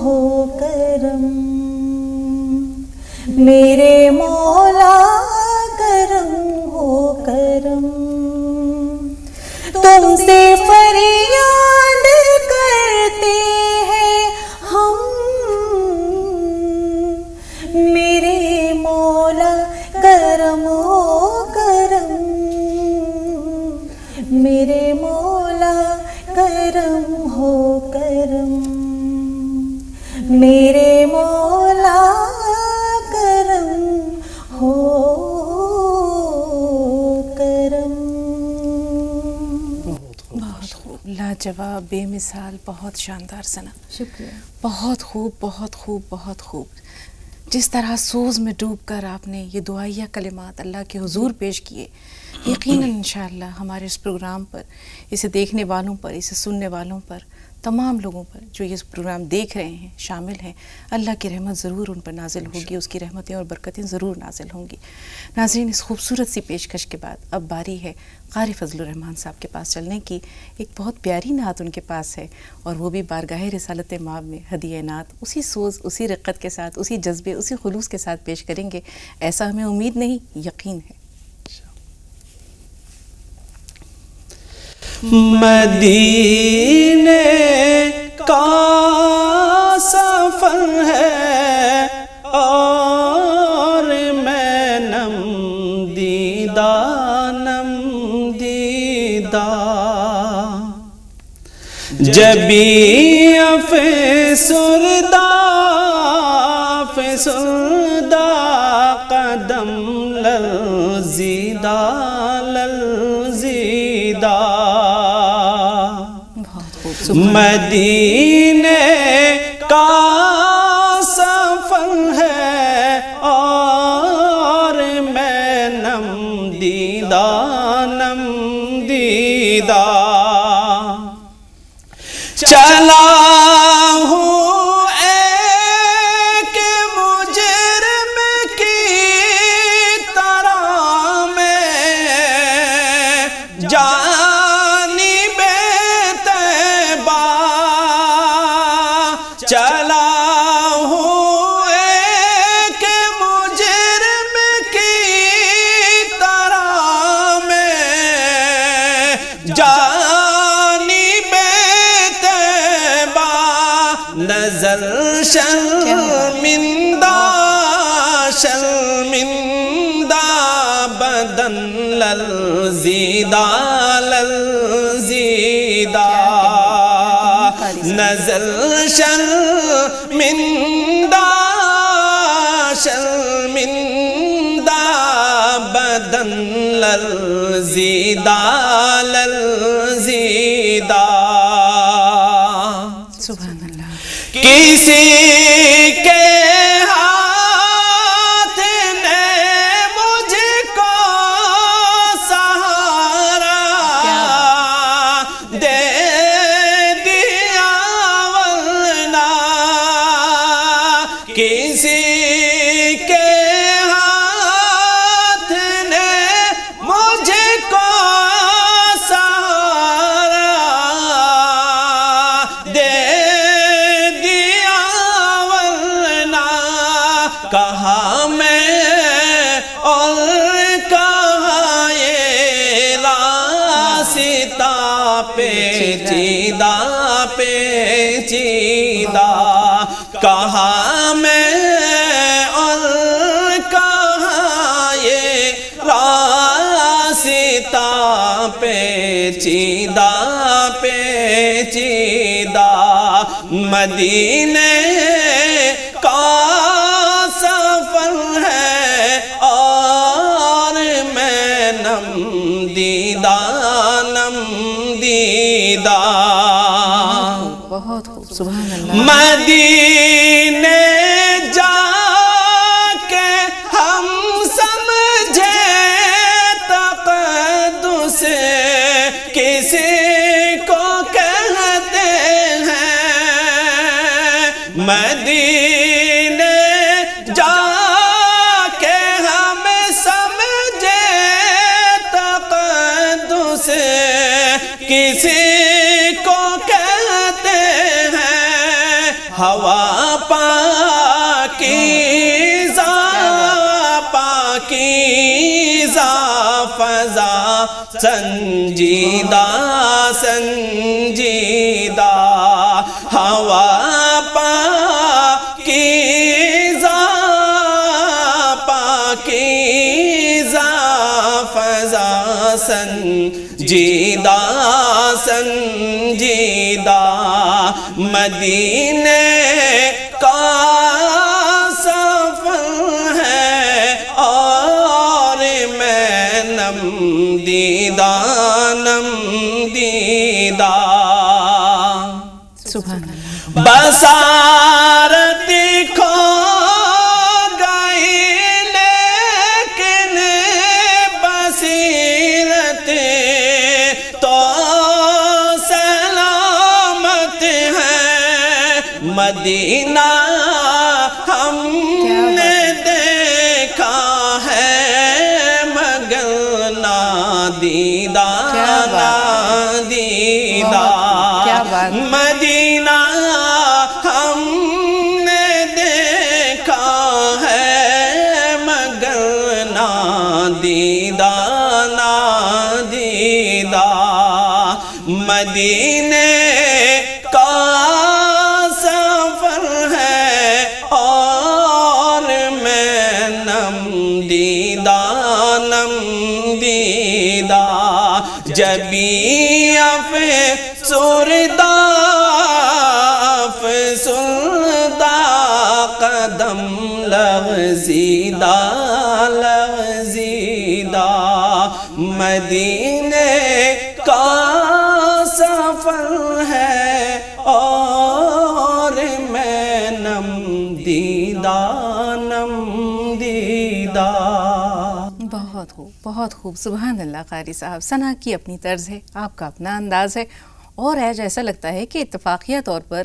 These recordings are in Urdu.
ہو کرم، میرے مولا کرم ہو کرم، تم سے فریاد کرتے ہیں ہم، میرے مولا کرم ہو کرم، میرے مولا کرم ہو کرم، میرے مولا کرم ہو کرم۔ بہت خوب، لاجواب، بے مثال، بہت شاندار ثنا، شکریہ۔ بہت خوب، بہت خوب، بہت خوب۔ جس طرح سوز میں ڈوب کر آپ نے یہ دعائیہ کلمات اللہ کے حضور پیش کیے، یقیناً انشاءاللہ ہمارے اس پروگرام پر، اسے دیکھنے والوں پر، اسے سننے والوں پر، تمام لوگوں پر جو یہ پروگرام دیکھ رہے ہیں، شامل ہیں، اللہ کی رحمت ضرور ان پر نازل ہوگی، اس کی رحمتیں اور برکتیں ضرور نازل ہوں گی۔ ناظرین، اس خوبصورت سی پیشکش کے بعد اب باری ہے قاری فضل الرحمان صاحب کے پاس چلنے کی۔ ایک بہت پیاری نعت ان کے پاس ہے، اور وہ بھی بارگاہ رسالت مآب میں ہدیہ نعت اسی سوز، اسی رقت کے ساتھ، اسی جذبے، اسی خلوص کے ساتھ پیش کریں گے، ایسا ہمیں امید نہیں، یقین ہے۔ مدینے کا سفر ہے اور میں نم دیدہ جبی افسردہ قدم لرزیدہ مدینے کا سفر ہے اور میں نم دیدہ چلا ہوں ایک مجرم کی طرح میں جانب طیبہ، چلا ہوں ایک مجرم کی طرح میں نظر شرمندہ بدن لرزیدہ نظر شرمندہ بدن لرزیدہ سبحان اللہ۔ کسی کے ہاتھ نے مجھ کو سہارا دے دیا، ورنہ کسی کے ہاتھ نے مجھ کو سہارا دے کہاں میں اور کہاں یہ راستہ پیچیدہ کہاں میں اور کہاں یہ راستہ پیچیدہ مدینے کا سفر ہے اور میں نم دیدہ بہت خوب، سبحان اللہ۔ مدینے جا کے ہم سمجھے تقدس کسی کو کہتے ہیں، مدینے جا کے ہم سمجھے تقدس کسی کو کہتے ہیں، ہوا سنجیدہ سنجیدہ ہوا پاکیزہ پاکیزہ فضا سنجیدہ سنجیدہ مدینے کا سفر ہے اور میں نم دیدہ نم دیدہ سبحان اللہ بصارت کھو گئی لیکن بصیرت تو سلامت ہے مدینہ ہم نے دیکھا ہے مگر نادیدہ نادیدہ مدینہ ہم نے دیکھا ہے مگر نادیدہ نادیدہ مدینے کا سفر ہے اور میں نم دیدہ نم دیدہ جبی افسردہ افسردہ قدم لغزیدہ لغزیدہ مدینے کا سفر ہے اور میں نم دیدہ نم دیدہ بہت خوب سبحان اللہ قاری صاحب. ثنا کی اپنی طرز ہے، آپ کا اپنا انداز ہے، اور ایسا لگتا ہے کہ اتفاقیہ طور پر،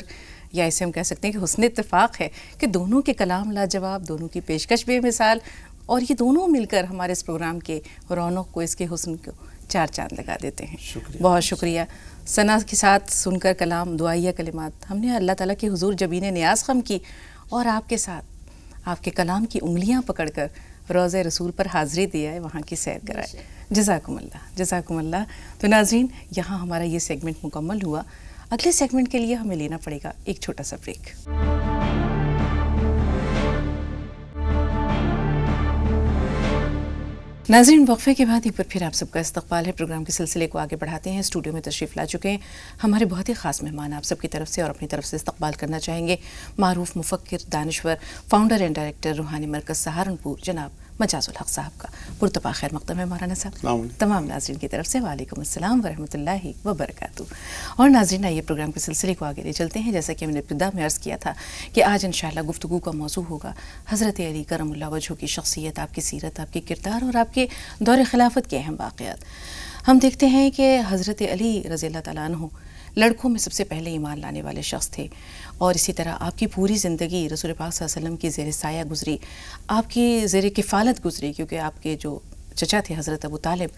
یا اسے ہم کہہ سکتے ہیں کہ حسن اتفاق ہے کہ دونوں کے کلام لاجواب، دونوں کی پیشکش بے مثال، اور یہ دونوں مل کر ہمارے اس پروگرام کے رونق کو، اس کے حسن کو چار چاند لگا دیتے ہیں. بہت شکریہ. ثنا کے ساتھ سن کر کلام دعائیہ کلمات ہم نے اللہ تعالیٰ کے حضور جبین نیاز خم کی، اور آپ کے ساتھ آپ کے کلام کی انگلیاں پکڑ کر روضہ رسول پر حاضری دیا ہے، وہاں کی سیر کرائے. جزاکم اللہ جزاکم اللہ. تو ناظرین، یہاں ہمارا یہ سیگمنٹ مکمل ہوا. اگلے سیگمنٹ کے لیے ہمیں لینا پڑے گا ایک چھوٹا سا بریک. ناظرین، وقفے کے بعد ایک بار پھر آپ سب کا استقبال ہے. پروگرام کے سلسلے کو آگے بڑھاتے ہیں. اسٹوڈیو میں تشریف لا چکے ہیں ہمارے بہت ہی خاص مہمان. آپ سب کی طرف سے اور اپنی طرف سے استقبال کرنا چاہیں گے معروف مفکر، دانشور، فاؤنڈر اینڈ ڈائریکٹر روحانی مرکز سہارنپور جناب مجاز الحق صاحب کا. پرتپا خیر مقدم ہے مولانا صاحب. تمام ناظرین کی طرف سے وعلیکم السلام ورحمۃ اللہ وبرکاتہ. اور ناظرین، آئیے پروگرام کے سلسلے کو آگے لے چلتے ہیں. جیسا کہ ہم نے ابتدا میں عرض کیا تھا کہ آج انشاءاللہ گفتگو کا موضوع ہوگا حضرت علی کرم اللہ وجہہ کی شخصیت، آپ کی سیرت، آپ کے کردار اور آپ کے دور خلافت کے اہم واقعات. ہم دیکھتے ہیں کہ حضرت علی رضی اللہ تعالیٰ عنہ لڑکوں میں سب سے پہلے ایمان لانے والے شخص تھے، اور اسی طرح آپ کی پوری زندگی رسول پاک صلی اللہ علیہ وسلم کی زیر سایہ گزری، آپ کی زیر کفالت گزری، کیونکہ آپ کے جو چچا تھے حضرت ابو طالب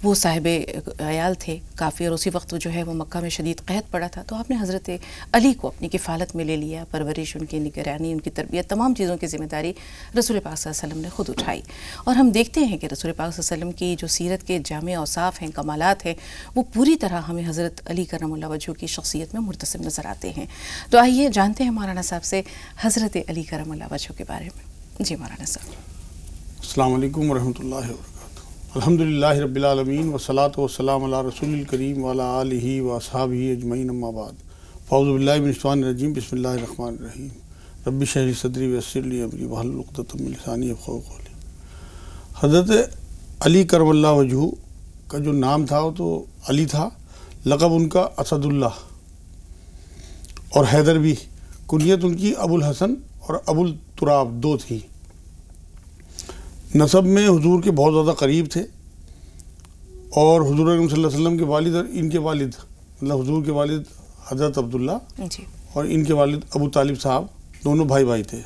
وہ صاحب عیال تھے کافی، اور اسی وقت جو ہے وہ مکہ میں شدید قحط پڑا تھا. تو آپ نے حضرت علی کو اپنی کفالت میں لے لیا، پرورش، ان کی نگرانی، ان کی تربیت، تمام چیزوں کی ذمہ داری رسول پاک صلی اللہ علیہ وسلم نے خود اٹھائی. اور ہم دیکھتے ہیں کہ رسول پاک صلی اللہ علیہ وسلم کی جو سیرت کے جامع اوصاف ہیں، کمالات ہیں، وہ پوری طرح ہمیں حضرت علی کرم اللہ وجہہ کی شخصیت میں مرتسم نظر آتے ہیں. تو آئیے جانتے ہیں مولانا صاحب سے حضرت علی کرم اللہ وجہہ کے بارے میں. جی مولانا صاحب. السلام علیکم ورحمۃ اللہ وبرکاتہ. الحمدللہ رب العالمین والصلاة والسلام علی رسول الکریم وعلی آلہ واصحابہ اجمعین، اما بعد. فاعوذ باللہ من الشیطان الرجیم، بسم اللہ الرحمن الرحیم. رب اشرح لی صدری ویسر لی امری واحلل عقدۃ من لسانی یفقہوا قولی. حضرت علی کرم اللہ وجہہ کا جو نام تھا وہ تو علی تھا، لقب ان کا اسد اللہ اور حیدر بھی. کنیت ان کی ابو الحسن اور ابو التراب دو تھی. نسب میں حضور کے بہت زیادہ قریب تھے، اور حضور اکرم صلی اللہ علیہ وسلم کے والد اور ان کے والد، مطلب حضور کے والد حضرت عبداللہ اور ان کے والد ابو طالب صاحب دونوں بھائی بھائی تھے.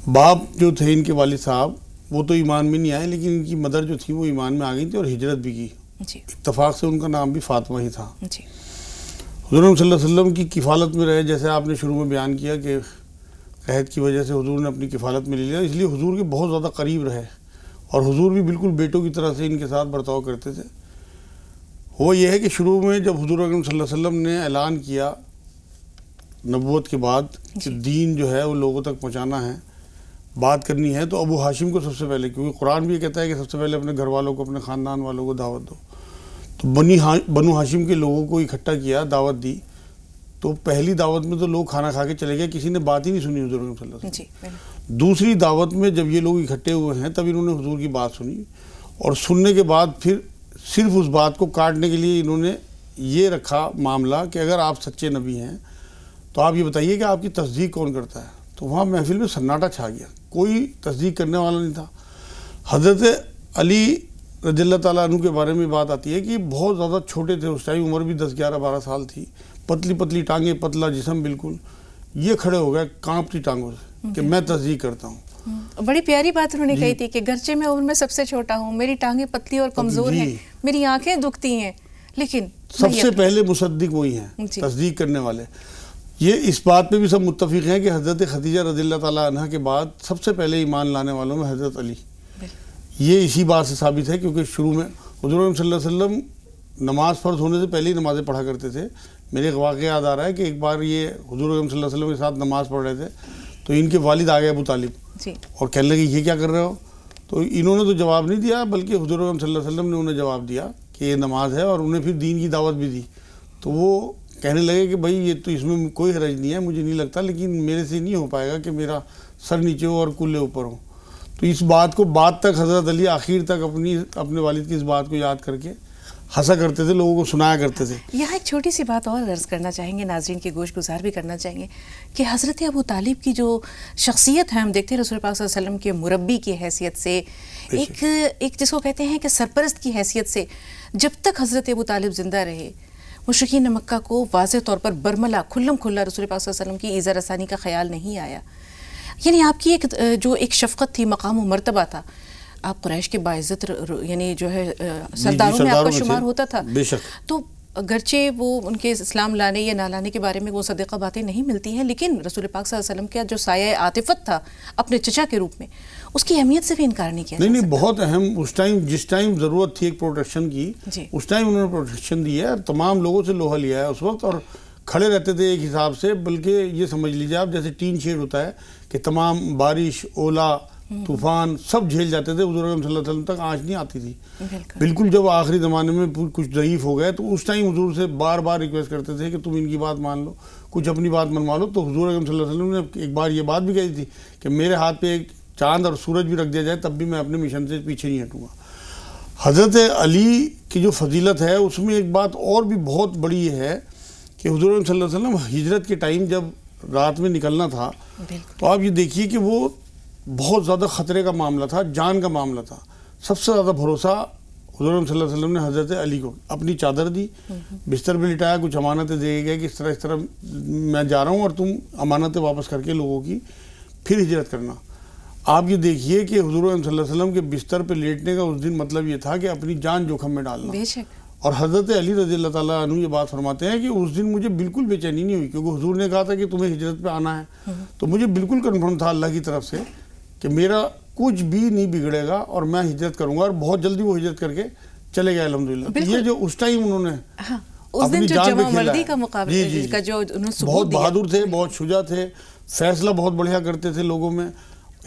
باپ جو تھے ان کے والد صاحب وہ تو ایمان میں نہیں آئے، لیکن ان کی مدر جو تھی وہ ایمان میں آ گئی تھی اور ہجرت بھی کی. اتفاق سے ان کا نام بھی فاطمہ ہی تھا. حضور صلی اللہ علیہ وسلم کی کفالت میں رہے، جیسے آپ نے شروع میں بیان کیا کہ قحط کی وجہ سے حضور نے اپنی کفالت میں لے لیا، اس لیے حضور کے بہت زیادہ قریب رہے اور حضور بھی بالکل بیٹوں کی طرح سے ان کے ساتھ برتاؤ کرتے تھے. وہ یہ ہے کہ شروع میں جب حضور اکرم صلی اللہ علیہ وسلم نے اعلان کیا نبوت کے بعد کہ دین جو ہے وہ لوگوں تک پہنچانا ہے، بات کرنی ہے، تو ابو ہاشم کو سب سے پہلے، کیونکہ قرآن بھی یہ کہتا ہے کہ سب سے پہلے اپنے گھر والوں کو، اپنے خاندان والوں کو دعوت دو، تو بنو ہاشم کے لوگوں کو اکٹھا کیا، دعوت دی. تو پہلی دعوت میں تو لوگ کھانا کھا کے چلے گئے، کسی نے بات ہی نہیں سنی حضور اکرم صلی اللہ علیہ وسلم. دوسری دعوت میں جب یہ لوگ اکٹھے ہوئے ہیں تب انہوں نے حضور کی بات سنی، اور سننے کے بعد پھر صرف اس بات کو کاٹنے کے لیے انہوں نے یہ رکھا معاملہ کہ اگر آپ سچے نبی ہیں تو آپ یہ بتائیے کہ آپ کی تصدیق کون کرتا ہے. تو وہاں محفل میں سناٹا چھا گیا، کوئی تصدیق کرنے والا نہیں تھا. حضرت علی رضی اللہ تعالیٰ عنہ کے بارے میں بات آتی ہے کہ بہت زیادہ چھوٹے تھے، اس ٹائم عمر بھی 10-11-12 سال تھی، پتلی پتلی ٹانگیں، پتلا جسم بالکل. یہ کھڑے ہو گئے کانپتی ٹانگوں سے کہ میں تصدیق کرتا ہوں. بڑی پیاری بات انہوں نے کہی تھی کہ گرچہ میں عمر میں سب سے چھوٹا ہوں، میری ٹانگیں پتلی اور کمزور ہیں، میری آنکھیں دکھتی ہیں، لیکن سب سے پہلے مصدق وہی ہیں، تصدیق کرنے والے. یہ اس بات پہ بھی سب متفق ہیں کہ حضرت خدیجہ رضی اللہ تعالیٰ عنہ کے بعد سب سے پہلے ایمان لانے والوں میں حضرت علی. یہ اسی بات سے ثابت ہے کیونکہ شروع میں حضور صلی اللہ علیہ وسلم نماز فرض ہونے سے پہلے ہی نمازیں پڑھا کرتے تھے. میرے ایک واقعہ یاد آ رہا ہے کہ ایک بار یہ حضور صلی اللہ علیہ وسلم کے ساتھ نماز پڑھ رہے تھے تو ان کے والد آ گئے ابو طالب اور کہنے لگے یہ کیا کر رہے ہو. تو انہوں نے تو جواب نہیں دیا بلکہ حضور صلی اللہ علیہ وسلم نے انہیں جواب دیا کہ یہ نماز ہے، اور انہیں پھر دین کی دعوت بھی دی. تو وہ کہنے لگے کہ بھائی یہ تو اس میں کوئی حرج نہیں ہے، مجھے نہیں لگتا، لیکن میرے سے نہیں ہو پائے گا کہ میرا سر نیچے ہو اور کلے اوپر ہو. تو اس بات کو بعد تک حضرت علی آخر تک اپنے والد کی اس بات کو یاد کر کے ہنسا کرتے تھے، لوگوں کو سنایا کرتے تھے. یہاں ایک چھوٹی سی بات اور عرض کرنا چاہیں گے، ناظرین کے گوش گزار بھی کرنا چاہیں گے کہ حضرت ابو طالب کی جو شخصیت ہے، ہم دیکھتے ہیں رسول پاک صلی اللہ علیہ وسلم کے مربی کی حیثیت سے، ایک جس کو کہتے ہیں کہ سرپرست کی حیثیت سے، جب تک حضرت ابو طالب زندہ رہے مشرکین مکہ کو واضح طور پر برملا کھلم کھلا رسول پاک صلی اللہ علیہ وسلم کی ایذا رسانی کا خیال نہیں آیا. یعنی آپ کی ایک شفقت تھی، مقام و مرتبہ تھا، آپ قریش کے باعزت یعنی جو ہے سرداروں میں آپ کا شمار ہوتا تھا. تو اگرچہ وہ ان کے اسلام لانے یا نہ لانے کے بارے میں وہ صدیقہ باتیں نہیں ملتی ہیں، لیکن رسول پاک صلی اللہ علیہ وسلم کا جو سایہ عاطفت تھا اپنے چچا کے روپ میں، اس کی اہمیت سے بھی انکار نہیں کیا. نہیں بہت اہم، اس ٹائم جس ٹائم ضرورت تھی ایک پروٹیکشن کی، اس ٹائم انہوں نے پروٹیکشن دی ہے، تمام لوگوں سے لوہا لیا ہے اس وقت، اور کھڑے رہتے تھے ایک حساب سے. بلکہ یہ سمجھ لیجیے آپ جیسے ٹین شیڈ ہوتا ہے کہ تمام بارش، اولا، طوفان سب جھیل جاتے تھے، حضور صلی اللہ علیہ وسلم تک آنچ نہیں آتی تھی. بالکل جب آخری زمانے میں کچھ ضعیف ہو گئے تو اس ٹائم حضور سے بار بار ریکویسٹ کرتے تھے کہ تم ان کی بات مان لو، کچھ اپنی بات منوا لو. تو حضور صلی اللہ علیہ وسلم نے ایک بار یہ بات بھی کہی تھی کہ میرے ہاتھ پہ ایک چاند اور سورج بھی رکھ دیا جائے تب بھی میں اپنے مشن سے پیچھے نہیں ہٹوں گا. حضرت علی کی جو فضیلت ہے اس میں ایک بات اور بھی بہت بڑی یہ ہے کہ حضور صلی اللہ علیہ وسلم ہجرت کے ٹائم جب رات میں نکلنا تھا تو آپ یہ دیکھیے کہ وہ بہت زیادہ خطرے کا معاملہ تھا، جان کا معاملہ تھا. سب سے زیادہ بھروسہ حضور صلی اللہ علیہ وسلم نے حضرت علی کو اپنی چادر دی، بستر پہ لٹایا، کچھ امانتیں دے گئے کہ اس طرح میں جا رہا ہوں اور تم امانتیں واپس کر کے لوگوں کی پھر ہجرت کرنا. آپ یہ دیکھیے کہ حضور صلی اللہ علیہ وسلم کے بستر پہ لیٹنے کا اس دن مطلب یہ تھا کہ اپنی جان جوخم میں ڈالنا. اور حضرت علی رضی اللہ تعالیٰ عنہ یہ بات فرماتے ہیں کہ اس دن مجھے بالکل بے چینی نہیں ہوئی، کیونکہ حضور نے کہا تھا کہ تمہیں ہجرت پہ آنا ہے، تو مجھے بالکل کنفرم تھا اللہ کی طرف سے کہ میرا کچھ بھی نہیں بگڑے گا اور میں ہجرت کروں گا. اور بہت جلدی وہ ہجرت کر کے چلے گئے الحمدللہ. یہ جو اس ٹائم انہوں نے اپنی جان پہ کھیلا ہے، بہت بہادر تھے، بہت شجاع تھے، فیصلہ بہت بڑھیا کرتے تھے لوگوں میں،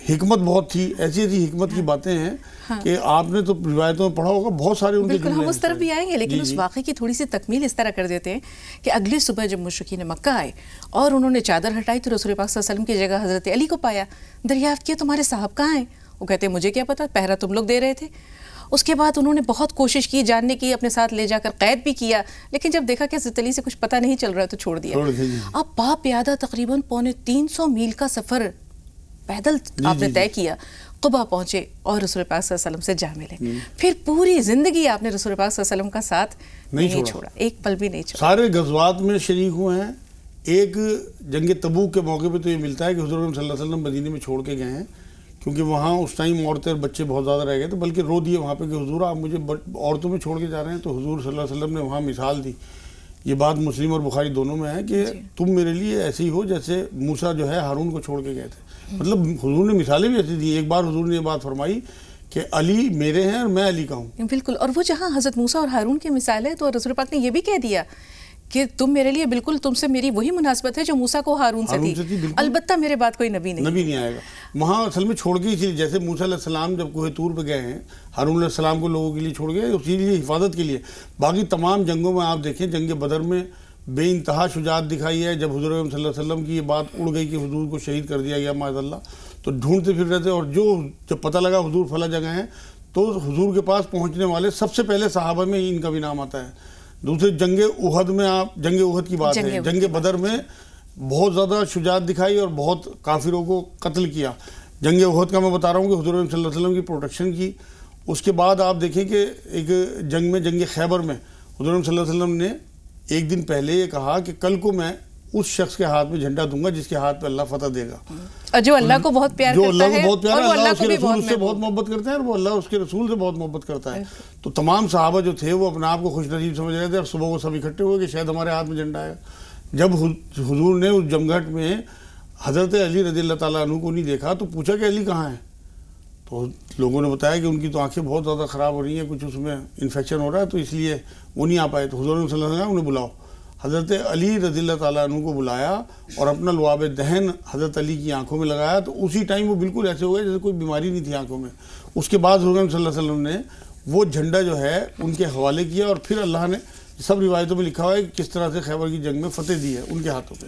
حکمت بہت تھی. ایسی حکمت کی باتیں ہیں کہ آپ نے تو روایتوں میں پڑھا ہوگا بہت سارے ان کے جملے. ہم اس طرف بھی آئیں گے، لیکن اس واقعے کی تھوڑی سی تکمیل اس طرح کر دیتے ہیں کہ اگلی صبح جب مشرکین مکہ آئے اور انہوں نے چادر ہٹائی تو رسول پاک صلی اللہ علیہ وسلم کی جگہ حضرت علی کو پایا. دریافت کیا تمہارے صاحب کہاں ہیں؟ وہ کہتے ہیں مجھے کیا پتا، پہرا تم لوگ دے رہے تھے. اس کے بعد انہوں نے بہت کوشش کی جاننے کی، اپنے ساتھ لے جا کر قید بھی کیا، لیکن جب دیکھا کہ حضرت علی سے کچھ پتہ نہیں چل رہا تو چھوڑ دیا. اب پا پیادہ تقریباً 350 میل کا سفر پیدل آپ نے طے کیا، قبا پہنچے اور رسول پاک صلی اللہ علیہ وسلم سے جا ملے. پھر پوری زندگی آپ نے رسول پاک صلی اللہ علیہ وسلم کا ساتھ نہیں چھوڑا، ایک پل بھی نہیں چھوڑا. سارے غزوات میں شریک ہوئے ہیں. ایک جنگ تبوک کے موقع پہ تو یہ ملتا ہے کہ حضور صلی اللہ علیہ وسلم مدینے میں چھوڑ کے گئے ہیں، کیونکہ وہاں اس ٹائم عورتیں اور بچے بہت زیادہ رہ گئے تھے، بلکہ رو دیے وہاں پہ کہ حضور آپ مجھے عورتوں میں چھوڑ کے جا رہے ہیں. تو حضور صلی اللہ علیہ وسلم نے وہاں مثال دی. یہ بات مسلم اور بخاری دونوں میں ہے کہ تم میرے لیے ایسے ہی ہو جیسے موسیٰ جو ہے ہارون کو چھوڑ کے گئے تھے. مطلب حضور نے مثالیں بھی ایسی دی. ایک بار حضور نے یہ بات فرمائی کہ علی میرے ہیں اور میں علی کا ہوں. بالکل. اور وہ جہاں حضرت موسیٰ اور ہارون کی مثال ہے تو رسول پاک نے یہ بھی کہہ دیا کہ تم میرے لیے بالکل تم سے میری وہی مناسبت ہے جو موسیٰ کو ہارون سے تھی، البتہ میرے بعد کوئی نبی نہیں آئے گا. وہاں اصل میں چھوڑ کے اسی جیسے موسیٰ علیہ السلام جب کوہ طور پہ گئے ہیں، ہارون علیہ السلام کو لوگوں کے لیے چھوڑ گئے، اسی لیے حفاظت کے لیے. باقی تمام جنگوں میں آپ دیکھیں، جنگ بدر میں بے انتہا شجاعت دکھائی ہے. جب حضور صلی اللہ علیہ وسلم کی یہ بات اڑ گئی کہ حضور کو شہید کر دیا گیا معاذ اللہ، تو ڈھونڈتے پھر رہے تھے. اور جب پتہ لگا حضور فلاں جگہ ہیں تو حضور کے پاس پہنچنے والے سب سے پہلے صحابہ میں ان کا بھی نام آتا ہے. دوسرے جنگ احد میں آپ جنگ احد کی بات ہے، جنگ بدر میں بہت زیادہ شجاعت دکھائی اور بہت کافروں کو قتل کیا. جنگ احد کا میں بتا رہا ہوں کہ حضور صلی اللہ علیہ وسلم کی پروٹیکشن کی. اس کے بعد آپ دیکھیں کہ ایک جنگ میں جنگ خیبر میں حضور صلی اللہ علیہ وسلم نے ایک دن پہلے یہ کہا کہ کل کو میں اس شخص کے ہاتھ میں جھنڈا دوں گا جس کے ہاتھ پہ اللہ فتح دے گا، جو اللہ کو بہت پیار کرتا ہے، اور اللہ اس کے رسول سے بہت محبت کرتا ہے، اور وہ اللہ اس کے رسول سے بہت محبت کرتا ہے. تو تمام صحابہ جو تھے وہ اپنے آپ کو خوش نصیب سمجھ رہے تھے، اور صبح کو سب اکٹھے ہوئے کہ شاید ہمارے ہاتھ میں جھنڈا آئے. جب حضور نے اس جمگھٹ میں حضرت علی رضی اللہ تعالیٰ عنہ کو نہیں دیکھا تو پوچھا کہ علی کہاں ہے؟ تو لوگوں نے بتایا کہ ان کی تو آنکھیں بہت زیادہ خراب ہو رہی ہیں، کچھ اس میں انفیکشن ہو رہا ہے تو اس لیے وہ نہیں آ پائے. تو حضور صلی اللہ علیہ وسلم انہیں بلاؤ. حضرت علی رضی اللہ تعالیٰ عنہ کو بلایا اور اپنا لعاب دہن حضرت علی کی آنکھوں میں لگایا. تو اسی ٹائم وہ بالکل ایسے ہو گئے جیسے کوئی بیماری نہیں تھی آنکھوں میں. اس کے بعد حضور صلی اللہ علیہ وسلم نے وہ جھنڈا جو ہے ان کے حوالے کیا، اور پھر اللہ نے سب روایتوں میں لکھا ہوا ہے کہ کس طرح سے خیبر کی جنگ میں فتح دی ہے ان کے ہاتھوں پہ.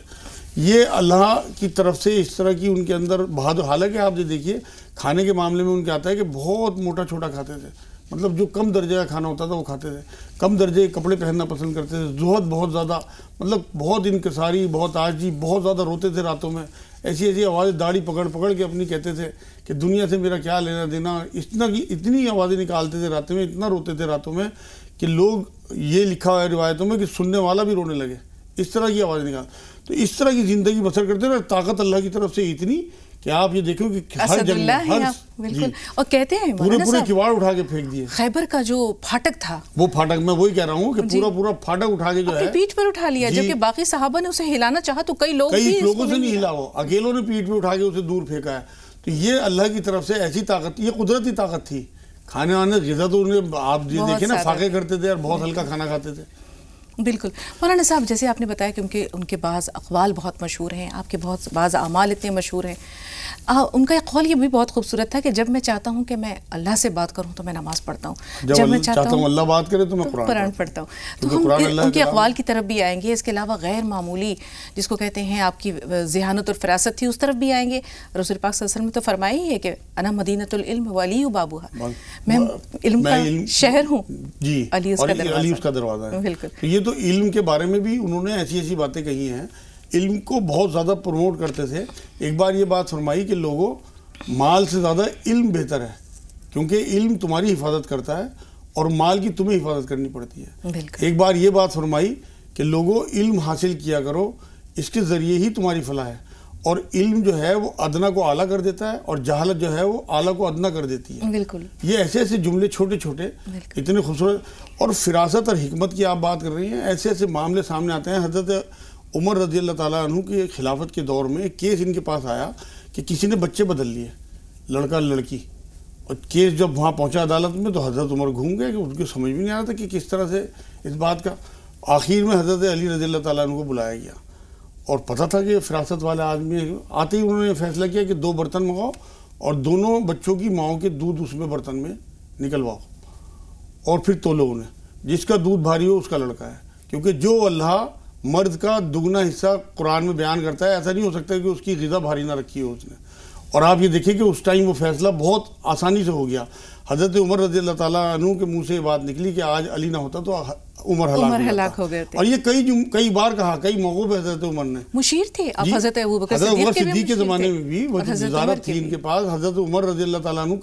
یہ اللہ کی طرف سے اس طرح کی ان کے اندر بہادر. حالانکہ آپ جو دیکھیے کھانے کے معاملے میں ان کے آتا ہے کہ بہت موٹا چھوٹا کھاتے تھے، مطلب جو کم درجے کا کھانا ہوتا تھا وہ کھاتے تھے، کم درجے کے کپڑے پہننا پسند کرتے تھے، زہد بہت زیادہ، مطلب بہت انکساری، بہت عاجزی، بہت زیادہ روتے تھے راتوں میں. ایسی آوازیں داڑھی پکڑ پکڑ کے اپنی کہتے تھے کہ دنیا سے میرا کیا لینا دینا. اتنی آوازیں نکالتے تھے راتوں میں، اتنا روتے تھے راتوں میں کہ لوگ، یہ لکھا ہوا ہے روایتوں میں کہ سننے والا بھی رونے لگے، اس طرح کی آوازیں نکال. تو اس طرح کی زندگی بسر کرتے رہے. طاقت اللہ کی طرف سے اتنی کہ آپ یہ دیکھو کہ ہر جنگ میں بالکل. اور کہتے ہیں پورے کواڑ اٹھا کے پھینک دیے. خیبر کا جو پھاٹک تھا، وہ پھاٹک میں وہی کہہ رہا ہوں کہ پورا پھاٹک اٹھا کے جو ہے پیٹھ پر اٹھا لیا، جبکہ باقی صحابہ نے اسے ہلانا چاہا تو کئی لوگوں سے نہیں ہلا، وہ اکیلوں نے پیٹھ پہ اٹھا کے اسے دور پھینکا ہے. تو یہ اللہ کی طرف سے ایسی طاقت، یہ قدرتی طاقت تھی. کھانے وانے غذا تو انہیں آپ دیکھیں نا فاقے کرتے تھے اور بہت ہلکا کھانا کھاتے تھے. بالکل. مولانا صاحب جیسے آپ نے بتایا کہ ان کے بعض اقوال بہت مشہور ہیں، آپ کے بعض اعمال اتنے مشہور ہیں. ان کا اقوال یہ بھی بہت خوبصورت تھا کہ جب میں چاہتا ہوں کہ میں اللہ سے بات کروں تو میں نماز پڑھتا ہوں، جب میں چاہتا ہوں اللہ بات کرے تو میں قرآن پڑھتا ہوں. تو ہم ان کے اقوال کی طرف بھی آئیں گے. اس کے علاوہ غیر معمولی جس کو کہتے ہیں آپ کی ذہانت اور فراست تھی، اس طرف بھی آئیں گے. رسول پاک صلی اللہ علیہ وسلم نے تو فرمایا ہی ہے کہ انا مدینۃ العلم وعلی بابوہا، میں علم کا شہر ہوں، جی، علی اس کا دروازہ ہے. بالکل. یہ تو علم کے بارے میں بھی انہوں نے ایسی باتیں کہی ہیں. علم کو بہت زیادہ پروموٹ کرتے تھے. ایک بار یہ بات فرمائی کہ لوگوں، مال سے زیادہ علم بہتر ہے، کیونکہ علم تمہاری حفاظت کرتا ہے اور مال کی تمہیں حفاظت کرنی پڑتی ہے. ایک بار یہ بات فرمائی کہ لوگوں علم حاصل کیا کرو، اس کے ذریعے ہی تمہاری فلاح ہے. اور علم جو ہے وہ ادنا کو اعلیٰ کر دیتا ہے اور جہالت جو ہے وہ اعلیٰ کو ادنا کر دیتی ہے. بالکل. یہ ایسے جملے چھوٹے چھوٹے اتنے خوبصورت. اور فراست اور حکمت کی آپ بات کر رہی ہیں، ایسے معاملے سامنے آتے ہیں. حضرت عمر رضی اللہ تعالیٰ عنہ کی خلافت کے دور میں ایک کیس ان کے پاس آیا کہ کسی نے بچے بدل لیے، لڑکا لڑکی. اور کیس جب وہاں پہنچا عدالت میں تو حضرت عمر گھوم گئے کہ ان کو سمجھ بھی نہیں آ رہا تھا کہ کس طرح سے اس بات کا. آخر میں حضرت علی رضی اللہ تعالیٰ عنہ کو بلایا گیا اور پتہ تھا کہ فراست والے آدمی. آتے ہی انہوں نے فیصلہ کیا کہ 2 برتن منگاؤ اور دونوں بچوں کی ماؤں کے دودھ اس میں برتن میں نکلواؤ اور پھر تولو انہیں. جس کا دودھ بھاری ہو اس کا لڑکا ہے، کیونکہ جو اللہ مرد کا دگنا حصہ قرآن میں بیان کرتا ہے، ایسا نہیں ہو سکتا کہ اس کی غذا بھاری نہ رکھی ہو اس نے. اور آپ یہ دیکھیں کہ اس ٹائم وہ فیصلہ بہت آسانی سے ہو گیا. حضرت عمر رضی اللہ تعالیٰ عنہ کے منہ سے یہ بات نکلی کہ آج علی نہ ہوتا تو عمر ہلاک ہو گئے تھے. اور یہ کئی بار کہا، کئی موقعوں پہ حضرت عمر نے. مشیر تھے اب حضرت ابوبکر صدیق کے زمانے میں بھی وزارت تھی ان کے پاس. حضرت عمر رضی اللہ تعالیٰ عنہ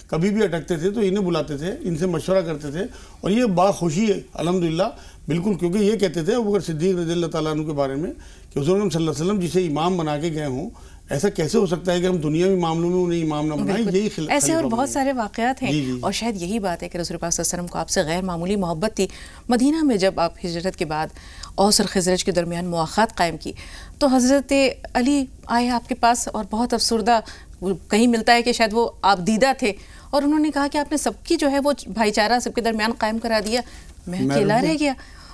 کبھی بھی اٹکتے تھے تو انہیں بلاتے تھے، ان سے مشورہ کرتے تھے. اور یہ باخوشی ہے الحمدللہ بالکل، کیونکہ یہ کہتے تھے ابوبکر صدیق رضی اللہ تعالیٰ عنہ کے بارے میں کہ حضور صلی اللہ علیہ وسلم جسے امام بنا کے گئے ہوں، ایسا کیسے ہو سکتا ہے کہ ہم دنیاوی معاملوں میں انہیں امام نہ بنائیں. یہی ایسے اور بہت سارے واقعات ہیں. اور شاید یہی بات ہے کہ رسول پاک صلی اللہ علیہ وسلم کو آپ سے غیر معمولی محبت تھی. مدینہ میں جب آپ ہجرت کے بعد اوس اور خزرج کے درمیان مواخات قائم کی تو حضرت علی آئے آپ کے پاس اور بہت افسردہ، کہیں ملتا ہے کہ شاید وہ آپ دیدہ تھے اور انہوں نے کہا کہ آپ نے سب کی جو ہے وہ بھائی چارہ سب کے درمیان قائم کرا دیا، میں اکیلا رہ گیا.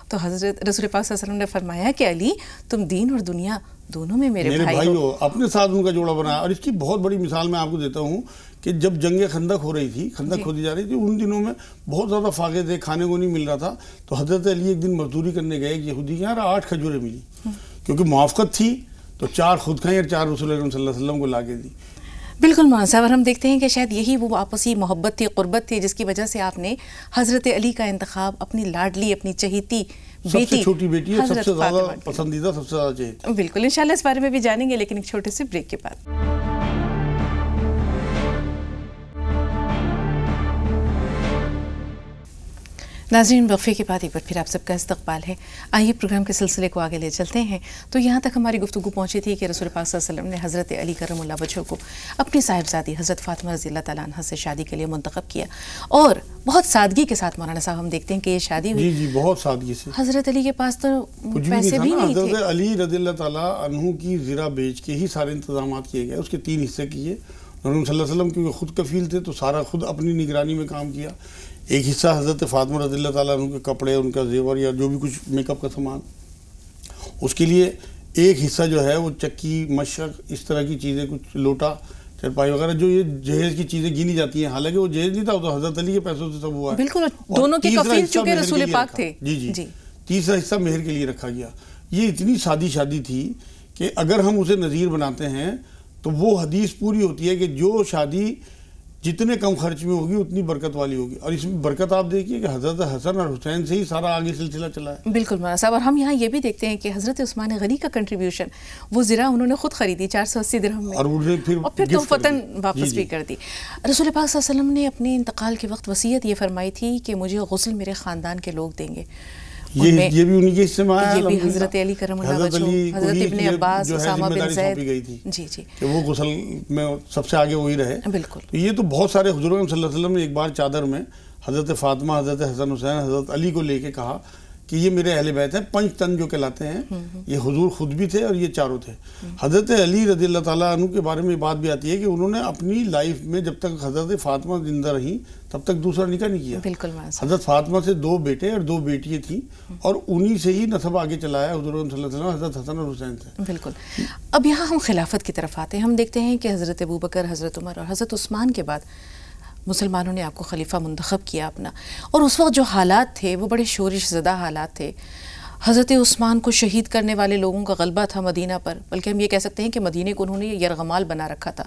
تو حضرت رسول پاک صلی اللہ علیہ وسلم نے فرمایا کہ علی تم دین اور دنیا دونوں میں میرے بھائی ہو. اپنے ساتھ ان کا جوڑا بنایا. اور اس کی بہت بڑی مثال میں آپ کو دیتا ہوں کہ جب جنگ خندق ہو رہی تھی، خندق کھودی جا رہی تھی، ان دنوں میں بہت زیادہ فاقے تھے، کھانے کو نہیں مل رہا تھا. تو حضرت علی ایک دن مزدوری کرنے گئے کہ یہودی کے یہاں 8 کھجوریں ملی، کیونکہ موافقت تھی تو 4 خود کھائیں اور 4 رسول اکرم صلی اللہ علیہ وسلم کو لا کے دی. بالکل مولانا صاحب. اور ہم دیکھتے ہیں کہ شاید یہی وہ آپسی محبت تھی، قربت تھی، جس کی وجہ سے آپ نے حضرت علی کا انتخاب اپنی لاڈلی، اپنی چہیتی سب سے چھوٹی بیٹی ہے، سب سے زیادہ پسندیدہ، سب سے زیادہ چہیتی. بالکل، انشاءاللہ اس بارے میں بھی جانیں گے، لیکن ایک چھوٹے سے بریک کے بعد. ناظرین، وقفے کے بعد ایک بار پھر آپ سب کا استقبال ہے. آئیے پروگرام کے سلسلے کو آگے لے چلتے ہیں. تو یہاں تک ہماری گفتگو پہنچی تھی کہ رسول پاک صلی اللہ علیہ وسلم نے حضرت علی کرم اللہ وجہہ کو اپنی صاحبزادی حضرت فاطمہ رضی اللہ تعالیٰ عنہ سے شادی کے لیے منتخب کیا، اور بہت سادگی کے ساتھ مولانا صاحب ہم دیکھتے ہیں کہ یہ شادی ہوئی. جی بہت سادگی سے. حضرت علی کے پاس تو پیسے بھی نہیں تھے. حضرت علی رضی اللہ تعالیٰ عنہ کی زرہ بیچ کے ہی سارے انتظامات کیے گئے. اس کے 3 حصے کیے. نبی صلی اللہ علیہ وسلم کیونکہ خود کفیل تھے تو سارا خود اپنی نگرانی میں کام کیا. ایک حصہ حضرت فاطمہ رضی اللہ تعالیٰ عنہ کے کپڑے، ان کا زیور یا جو بھی کچھ میک اپ کا سامان، اس کے لیے ایک حصہ جو ہے وہ چکی، مشق، اس طرح کی چیزیں، کچھ لوٹا، چرپائی وغیرہ، جو یہ جہیز کی چیزیں گنی جاتی ہیں. حالانکہ وہ جہیز نہیں تھا، تو حضرت علی کے پیسوں سے سب ہوا ہے. بالکل، دونوں کے کفیل چونکہ رسول پاک تھے. جی. تیسرا حصہ مہر کے لیے رکھا گیا. یہ اتنی سادی شادی تھی کہ اگر ہم اسے نظیر بناتے ہیں تو وہ حدیث پوری ہوتی ہے کہ جو شادی جتنے کم خرچ میں ہوگی اتنی برکت والی ہوگی. اور اس میں برکت آپ دیکھیے کہ حضرت حسن اور حسین سے ہی سارا آگے سلسلہ چلا ہے. بالکل مولانا صاحب. اور ہم یہاں یہ بھی دیکھتے ہیں کہ حضرت عثمان غنی کا کنٹریبیوشن، وہ زرہ انہوں نے خود خریدی 480 درہم میں، اور پھر تو فتن واپس بھی کر دی. رسول پاک صلی اللہ علیہ وسلم نے اپنے انتقال کے وقت وصیت یہ فرمائی تھی کہ مجھے غسل میرے خاندان کے لوگ دیں گے. یہ بھی انہی کے حصے میں آیا. یہ بھی حضرت علی کرم اللہ وجہہ، حضرت ابن عباس، اسامہ بن زید. جی کہ وہ غسل میں سب سے آگے وہی رہے. بالکل. یہ تو بہت سارے حضور صلی اللہ علیہ وسلم نے ایک بار چادر میں حضرت فاطمہ، حضرت حسن حسین، حضرت علی کو لے کے کہا کہ یہ میرے اہل بیت ہیں، 5 تن جو کہلاتے ہیں. یہ حضور خود بھی تھے اور یہ چاروں تھے. حضرت علی رضی اللہ تعالیٰ عنہ کے بارے میں بات بھی آتی ہے کہ انہوں نے اپنی لائف میں جب تک حضرت فاطمہ زندہ رہیں تب تک دوسرا نکاح نہیں کیا. بالکل. حضرت فاطمہ سے 2 بیٹے اور 2 بیٹیاں تھیں، اور انہی سے ہی نسب آگے چلایا حضور صلی اللہ علیہ وسلم حضرت حسن اور حسین سے. بالکل. اب یہاں ہم خلافت کی طرف آتے ہیں. ہم دیکھتے ہیں کہ حضرت ابوبکر، حضرت عمر اور حضرت عثمان کے بعد مسلمانوں نے آپ کو خلیفہ منتخب کیا اپنا. اور اس وقت جو حالات تھے وہ بڑے شورش زدہ حالات تھے. حضرت عثمان کو شہید کرنے والے لوگوں کا غلبہ تھا مدینہ پر، بلکہ ہم یہ کہہ سکتے ہیں کہ مدینہ کو انہوں نے یرغمال بنا رکھا تھا.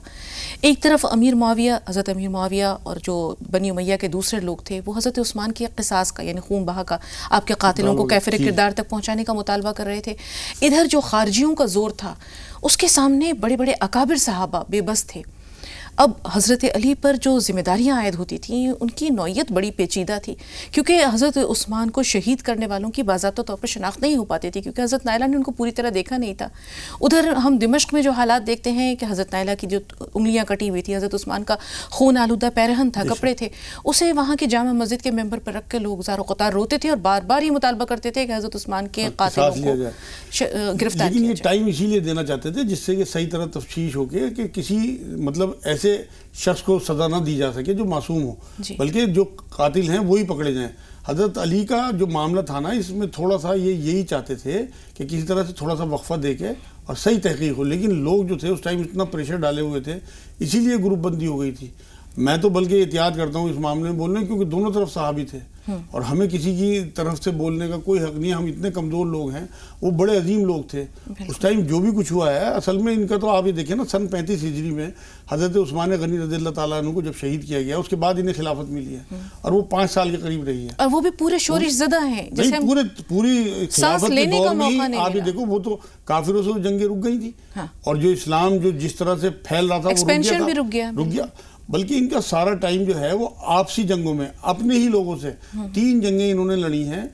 ایک طرف امیر معاویہ، حضرت امیر معاویہ اور جو بنی امیہ کے دوسرے لوگ تھے، وہ حضرت عثمان کے قصاص کا یعنی خون بہا کا، آپ کے قاتلوں کو کیفر کردار تک پہنچانے کا مطالبہ کر رہے تھے. ادھر جو خارجیوں کا زور تھا، اس کے سامنے بڑے بڑے اکابر صحابہ بے بس تھے. اب حضرت علی پر جو ذمہ داریاں عائد ہوتی تھیں ان کی نوعیت بڑی پیچیدہ تھی، کیونکہ حضرت عثمان کو شہید کرنے والوں کی باضابطہ طور پر شناخت نہیں ہو پاتی تھی، کیونکہ حضرت نائلہ نے ان کو پوری طرح دیکھا نہیں تھا. ادھر ہم دمشق میں جو حالات دیکھتے ہیں کہ حضرت نائلہ کی جو انگلیاں کٹی ہوئی تھی، حضرت عثمان کا خون آلودہ پیرہن تھا، کپڑے تھے، اسے وہاں کے جامع مسجد کے ممبر پر رکھ کے لوگ زار و قطار روتے تھے اور بار بار یہ مطالبہ کرتے تھے کہ حضرت عثمان کے قاتلوں کو گرفتار کیا جائے. یہ ٹائم اسی لیے دینا چاہتے تھے جس سے کہ صحیح طرح تفتیش ہو کے کہ کسی مطلب ایسے شخص کو سزا نہ دی جا سکے جو معصوم ہو، بلکہ جو قاتل ہیں وہی پکڑے جائیں. حضرت علی کا جو معاملہ تھا نا، اس میں تھوڑا سا یہی چاہتے تھے کہ کسی طرح سے تھوڑا سا وقفہ دے کے اور صحیح تحقیق ہو، لیکن لوگ جو تھے اس ٹائم اتنا پریشر ڈالے ہوئے تھے، اسی لیے گروپ بندی ہو گئی تھی. میں تو بلکہ احتیاط کرتا ہوں اس معاملے میں بولنے، کیونکہ دونوں طرف صحابی تھے اور ہمیں کسی کی طرف سے بولنے کا کوئی حق نہیں. ہم اتنے کمزور لوگ ہیں، وہ بڑے عظیم لوگ تھے. اس ٹائم جو بھی کچھ ہوا ہے اصل میں ان کا تو آپ یہ دیکھیں نا، سن 35 ہجری میں حضرت عثمان غنی رضی اللہ تعالیٰ عنہ کو جب شہید کیا گیا، اس کے بعد انہیں خلافت ملی ہے اور وہ 5 سال کے قریب رہی ہے، اور وہ بھی پورے شورش زدہ ہیں. پوری خلافت کے دور میں آپ یہ دیکھو، وہ تو کافروں سے جنگیں رک گئی تھی، اور جو اسلام جو جس طرح سے پھیل رہا تھا وہ رک گیا. بلکہ ان کا سارا ٹائم جو ہے وہ آپسی جنگوں میں اپنے ہی لوگوں سے 3 جنگیں انہوں نے لڑی ہیں.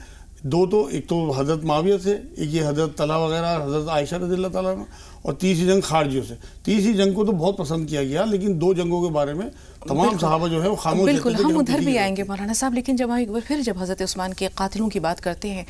2 تو ایک تو حضرت معاویہ سے، ایک یہ حضرت طلحہ وغیرہ، حضرت عائشہ رضی اللہ تعالیٰ عنہ، اور تیسری جنگ خارجیوں سے. تیسری جنگ کو تو بہت پسند کیا گیا، لیکن 2 جنگوں کے بارے میں تمام صحابہ جو ہے وہ خاموش رہتے تھے. بالکل، ہم ادھر بھی آئیں گے مولانا صاحب، لیکن جب ایک بار پھر جب حضرت عثمان کے قاتلوں کی بات کرتے ہیں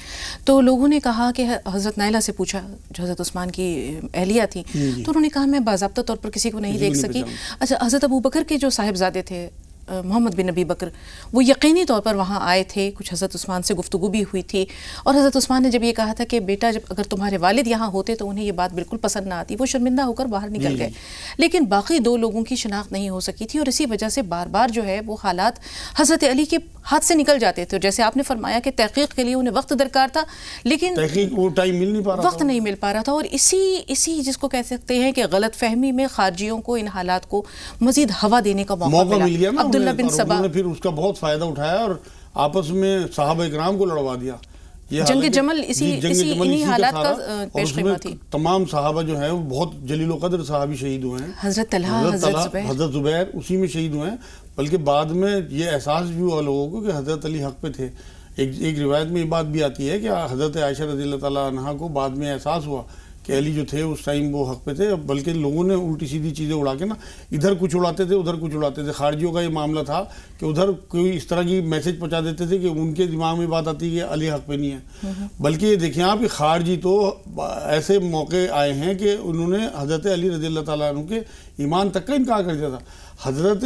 تو لوگوں نے کہا کہ حضرت نائلہ سے پوچھا جو حضرت عثمان کی اہلیہ تھی، تو انہوں نے کہا میں باضابطہ طور پر کسی کو نہیں دیکھ سکی. اچھا، حضرت ابوبکر کے جو صاحبزادے تھے محمد بن ابی بکر وہ یقینی طور پر وہاں آئے تھے، کچھ حضرت عثمان سے گفتگو بھی ہوئی تھی، اور حضرت عثمان نے جب یہ کہا تھا کہ بیٹا جب اگر تمہارے والد یہاں ہوتے تو انہیں یہ بات بالکل پسند نہ آتی، وہ شرمندہ ہو کر باہر نکل گئے، لیکن باقی 2 لوگوں کی شناخت نہیں ہو سکی تھی، اور اسی وجہ سے بار بار جو ہے وہ حالات حضرت علی کے ہاتھ سے نکل جاتے تھے. جیسے آپ نے فرمایا کہ تحقیق کے لیے انہیں وقت درکار تھا، لیکن تحقیق وہ ٹائم مل نہیں پا رہا، وقت نہیں مل پا رہا تھا، اور اسی جس کو کہہ سکتے ہیں کہ غلط فہمی میں خارجیوں کو ان حالات کو مزید ہوا دینے کا موقع مل گیا. عبداللہ بن سبا نے پھر اس کا بہت فائدہ اٹھایا اور آپس میں صحابہ اکرام کو لڑوا دیا. جنگ جمل انہی حالات کا پیش خیمہ تھی. تمام صحابہ جو ہیں وہ بہت جلیل و قدر صحابی شہید ہوئے ہیں، حضرت طلحہ، حضرت زبیر اسی میں شہید ہوئے ہیں. بلکہ بعد میں یہ احساس بھی ہوا لوگوں کو کہ حضرت علی حق پہ تھے. ایک روایت میں یہ بات بھی آتی ہے کہ حضرت عائشہ رضی اللہ تعالیٰ عنہا کو بعد میں احساس ہوا کہ علی جو تھے اس ٹائم وہ حق پہ تھے، بلکہ لوگوں نے الٹی سیدھی چیزیں اڑا کے نا ادھر کچھ اڑاتے تھے ادھر کچھ اڑاتے تھے. خارجیوں کا یہ معاملہ تھا کہ ادھر کوئی اس طرح کی میسج پہنچا دیتے تھے کہ ان کے دماغ میں بات آتی کہ علی حق پہ نہیں ہے. بلکہ یہ دیکھیں آپ کہ خارجی تو ایسے موقع آئے ہیں کہ انہوں نے حضرت علی رضی اللہ تعالیٰ عنہ کے ایمان تک کا انکار کر دیا تھا. حضرت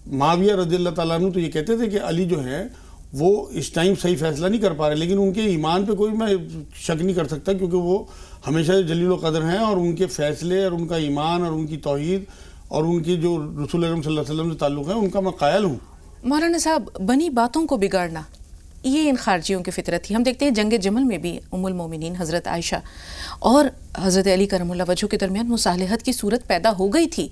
معاویہ رضی اللہ تعالیٰ عنہ تو یہ کہتے تھے کہ علی جو ہے وہ اس ٹائم صحیح فیصلہ نہیں کر پا رہے، لیکن ان کے ایمان پہ کوئی میں شک نہیں کر سکتا کیونکہ وہ ہمیشہ جلیل و قدر ہیں، اور ان کے فیصلے اور ان کا ایمان اور ان کی توحید اور ان کی جو رسول اکرم صلی اللہ علیہ وسلم سے تعلق ہے ان کا میں قائل ہوں. مولانا صاحب، بنی باتوں کو بگاڑنا یہ ان خارجیوں کی فطرت تھی. ہم دیکھتے ہیں جنگ جمل میں بھی ام المومنین حضرت عائشہ اور حضرت علی کرم اللہ وجہہ کے درمیان مصالحت کی صورت پیدا ہو گئی تھی.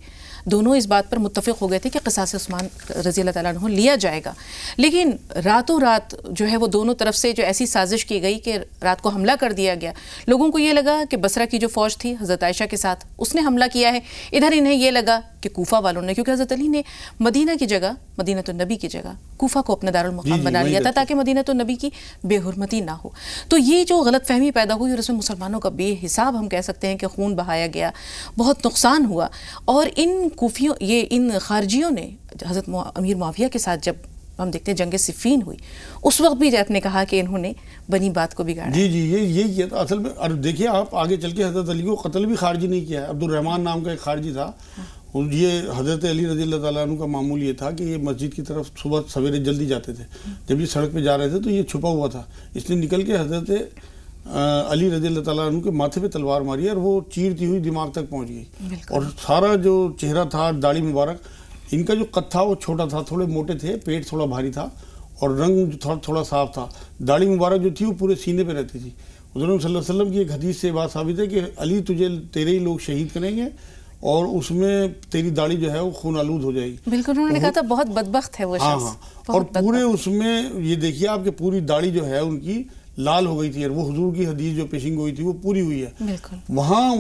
دونوں اس بات پر متفق ہو گئے تھے کہ قصاص عثمان رضی اللہ تعالیٰ عنہ لیا جائے گا، لیکن راتوں رات جو ہے وہ دونوں طرف سے جو ایسی سازش کی گئی کہ رات کو حملہ کر دیا گیا. لوگوں کو یہ لگا کہ بصرہ کی جو فوج تھی حضرت عائشہ کے ساتھ اس نے حملہ کیا ہے، ادھر انہیں یہ لگا کہ کوفہ والوں نے، کیونکہ حضرت علی نے مدینہ کی جگہ، مدینہ النبی کی جگہ کوفہ کو اپنا دارالمقام بنا لیا تھا تاکہ مدینہ النبی کی بے حرمتی نہ ہو. تو یہ جو غلط فہمی پیدا ہوئی اور اس میں مسلمانوں کا بے حساب ہم کہہ سکتے ہیں کہ خون بہایا گیا، بہت نقصان ہوا. اور ان خارجیوں نے حضرت امیر معاویہ کے ساتھ جب ہم دیکھتے ہیں جنگ صفین ہوئی اس وقت بھی آپ نے کہا کہ انہوں نے بنی بات کو بگاڑا. جی یہ کیا تھا اصل میں. اور دیکھیے آپ آگے چل کے حضرت علی کو قتل بھی خارجی نہیں کیا ہے. عبد الرحمن نام کا ایک خارجی تھا. یہ حضرت علی رضی اللہ تعالیٰ عنہ کا معمول یہ تھا کہ یہ مسجد کی طرف صبح سویرے جلدی جاتے تھے. جب یہ سڑک پہ جا رہے تھے تو یہ چھپا ہوا تھا. اس نے نکل کے حضرت علی رضی اللہ تعالیٰ عنہ کے ماتھے پہ تلوار ماری اور وہ چیرتی ہوئی دماغ تک پہنچ گئی. اور سارا جو چہرہ تھا، داڑھی مبارک، ان کا جو قد تھا وہ چھوٹا تھا، تھوڑے موٹے تھے، پیٹ تھوڑا بھاری تھا اور رنگ جو تھوڑا صاف تھا. داڑھی مبارک جو تھی وہ پورے سینے پہ رہتی تھی. حضور صلی اللہ علیہ وسلم کی ایک حدیث سے بات ثابت ہے کہ علی تجھے تیرے ہی لوگ شہید کریں گے اور اس میں تیری داڑھی جو ہے وہ خون آلود ہو جائے گی. بالکل، انہوں نے کہا تھا بہت بدبخت ہے وہ شخص. ہاں، اور پورے اس میں یہ دیکھیے آپ کہ پوری داڑھی جو ہے ان کی لال ہو گئی تھی، اور وہ حضور کی حدیث جو پیشنگ ہوئی تھی وہ پوری ہوئی ہے. بالکل. وہاں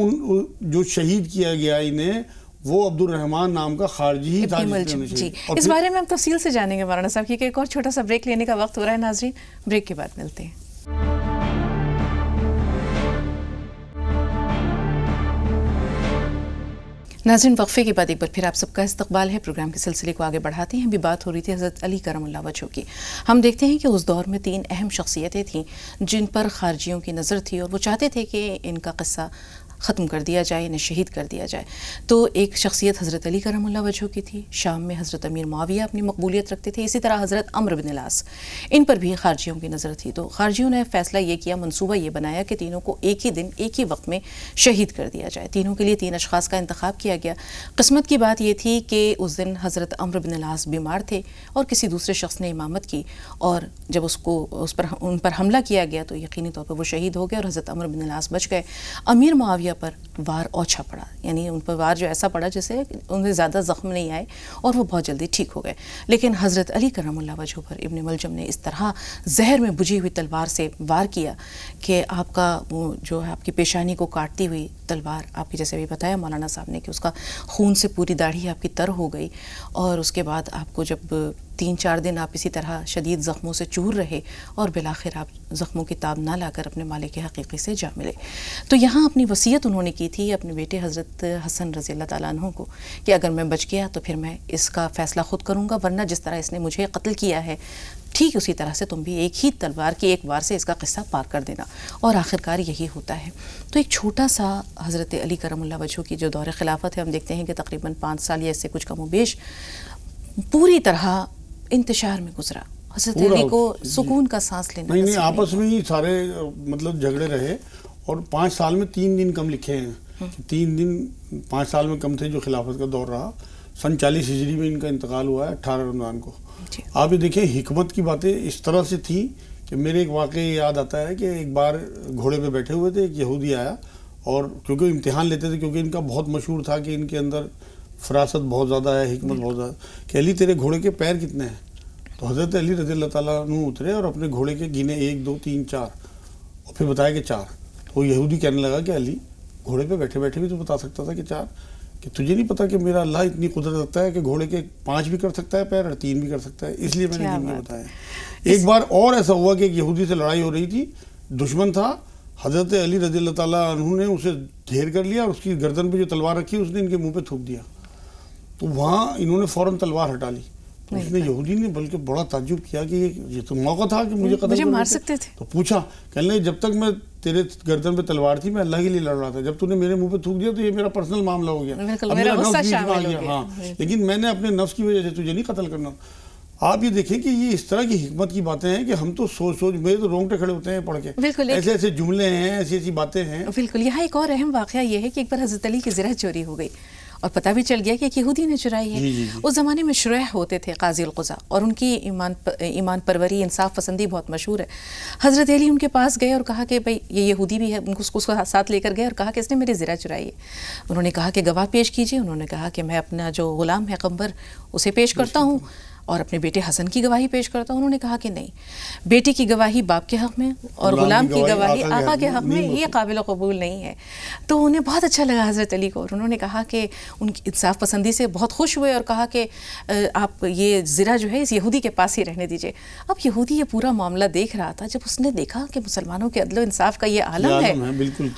جو شہید کیا گیا انہیں وہ عبد الرحمن نام کا خارجی ہی تھا. جی، اس بارے میں ہم تفصیل سے جانیں گے مولانا صاحب، کیونکہ ایک اور چھوٹا سا بریک لینے کا وقت ہو رہا ہے. ناظرین، بریک کے بعد ملتے ہیں. ناظرین، وقفے کے بعد ایک بار پھر آپ سب کا استقبال ہے. پروگرام کے سلسلے کو آگے بڑھاتے ہیں. ابھی بات ہو رہی تھی حضرت علی کرم اللہ وجہہ کی. ہم دیکھتے ہیں کہ اس دور میں 3 اہم شخصیتیں تھیں جن پر خارجیوں کی نظر تھی اور وہ چاہتے تھے کہ ان کا قصہ ختم کر دیا جائے، انہیں شہید کر دیا جائے. تو ایک شخصیت حضرت علی کرم اللہ وجہہ کی تھی. شام میں حضرت امیر معاویہ اپنی مقبولیت رکھتے تھے. اسی طرح حضرت عمرو بن العاص، ان پر بھی خارجیوں کی نظر تھی. تو خارجیوں نے فیصلہ یہ کیا، منصوبہ یہ بنایا کہ تینوں کو ایک ہی دن ایک ہی وقت میں شہید کر دیا جائے. تینوں کے لیے 3 اشخاص کا انتخاب کیا گیا. قسمت کی بات یہ تھی کہ اس دن حضرت عمرو بن العاص بیمار تھے اور کسی دوسرے شخص نے امامت کی، اور جب ان پر حملہ کیا گیا تو یقینی طور پر وہ شہید ہو گئے اور حضرت عمرو بن العاص بچ گئے. امیر معاویہ پر وار اوچھا پڑا، یعنی ان پر وار جو ایسا پڑا جیسے انہیں زیادہ زخم نہیں آئے اور وہ بہت جلدی ٹھیک ہو گئے. لیکن حضرت علی کرم اللہ وجہہ پر ابن ملجم نے اس طرح زہر میں بجھی ہوئی تلوار سے وار کیا کہ آپ کا وہ جو ہے آپ کی پیشانی کو کاٹتی ہوئی تلوار، آپ کی جیسے بھی بتایا مولانا صاحب نے کہ اس کا خون سے پوری داڑھی آپ کی تر ہو گئی. اور اس کے بعد آپ کو جب 3-4 دن آپ اسی طرح شدید زخموں سے چور رہے اور بالآخر آپ زخموں کی تاب نہ لا کر اپنے مالک حقیقی سے جا ملے. تو یہاں اپنی وصیت انہوں نے کی تھی اپنے بیٹے حضرت حسن رضی اللہ تعالیٰ عنہ کو کہ اگر میں بچ گیا تو پھر میں اس کا فیصلہ خود کروں گا، ورنہ جس طرح اس نے مجھے قتل کیا ہے ٹھیک اسی طرح سے تم بھی ایک ہی تلوار کی ایک وار سے اس کا قصہ پار کر دینا. اور آخرکار یہی ہوتا ہے. تو ایک چھوٹا سا حضرت علی کرم اللہ وجہہ کی جو دور خلافت ہے، ہم دیکھتے ہیں کہ تقریباً 5 سال یا اس سے کچھ کم و بیش پوری طرح انتشار میں گزرا. حضرت علی کو سکون کا سانس لینا نہیں آپس میں ہی سارے مطلب جھگڑے رہے. اور 5 سال میں 3 دن کم لکھے ہیں, 3 دن 5 سال میں کم تھے جو خلافت کا دور رہا. سن 40 ہجری میں ان کا انتقال ہوا ہے 18 رمضان کو. آپ یہ دیکھیں حکمت کی باتیں اس طرح سے تھی کہ میرے ایک واقعہ یاد آتا ہے کہ ایک بار گھوڑے پہ بیٹھے ہوئے تھے, ایک یہودی آیا اور کیونکہ امتحان لیتے تھے, کیونکہ ان کا بہت مشہور تھا کہ ان کے اندر فراست بہت زیادہ ہے, حکمت بہت زیادہ, کہ علی تیرے گھوڑے کے پیر کتنے ہیں؟ تو حضرت علی رضی اللہ تعالیٰ عنہ اترے اور اپنے گھوڑے کے گنے 1 2 3 4 اور پھر بتایا کہ 4. تو یہودی کہنے لگا کہ علی گھوڑے پہ بیٹھے بیٹھے بھی تو بتا سکتا تھا کہ 4, کہ تجھے نہیں پتا کہ میرا اللہ اتنی قدرت رکھتا ہے کہ گھوڑے کے 5 بھی کر سکتا ہے پیر اور 3 بھی کر سکتا ہے, اس لیے میں نے نہیں بتایا. ایک بار اور ایسا ہوا کہ ایک یہودی سے لڑائی ہو رہی تھی, دشمن تھا, حضرت علی رضی اللہ تعالیٰ عنہ نے اسے ڈھیر کر لیا اور اس کی گردن پہ جو تلوار رکھی اس نے ان کے منہ پہ تھوک دیا. تو وہاں انہوں نے فوراً تلوار ہٹا لی. تو اس نے یہودی نے بلکہ بڑا تعجب کیا کہ یہ تو موقع تھا کہ مجھے قتل مار سکتے تھے. تو پوچھا, کہنے لگے جب تک میں تیرے گردن پہ تلوار تھی میں اللہ کے لیے لڑ رہا تھا, جب تو نے میرے منہ پہ تھوک دیا تو یہ میرا پرسنل معاملہ ہو گیا, اب میرا نفس بیچ میں آ گیا. ہاں لیکن میں نے اپنے نفس کی وجہ سے تجھے نہیں قتل کرنا. آپ یہ دیکھیں کہ یہ اس طرح کی حکمت کی باتیں ہیں کہ ہم تو سوچ میرے تو رونگٹے کھڑے ہوتے ہیں پڑھ کے, ایسے ایسے جملے ہیں, ایسی ایسی باتیں ہیں. بالکل. یہاں ایک اور اہم واقعہ یہ ہے کہ ایک بار حضرت علی کی زرہ چوری ہو گئی اور پتہ بھی چل گیا کہ ایک یہودی نے چرائی ہے. اس زمانے میں شریح ہوتے تھے قاضی القضاء, اور ان کی ایمان پروری, انصاف پسندی بہت مشہور ہے. حضرت علی ان کے پاس گئے اور کہا کہ بھئی یہ یہودی بھی ہے, اس کو ساتھ لے کر گئے اور کہا کہ اس نے میری زرہ چرائی ہے. انہوں نے کہا کہ گواہ پیش کیجیے. انہوں نے کہا کہ میں اپنا جو غلام ہے قمبر اسے پیش کرتا ہوں اور اپنے بیٹے حسن کی گواہی پیش کرتا ہوں. انہوں نے کہا کہ نہیں, بیٹی کی گواہی باپ کے حق میں اور غلام کی گواہی آقا کے حق میں, یہ قابل قبول نہیں ہے. تو انہیں بہت اچھا لگا حضرت علی کو, اور انہوں نے کہا کہ ان کی انصاف پسندی سے بہت خوش ہوئے اور کہا کہ آپ یہ زرہ جو ہے اس یہودی کے پاس ہی رہنے دیجئے. اب یہودی یہ پورا معاملہ دیکھ رہا تھا. جب اس نے دیکھا کہ مسلمانوں کے عدل و انصاف کا یہ عالم ہے,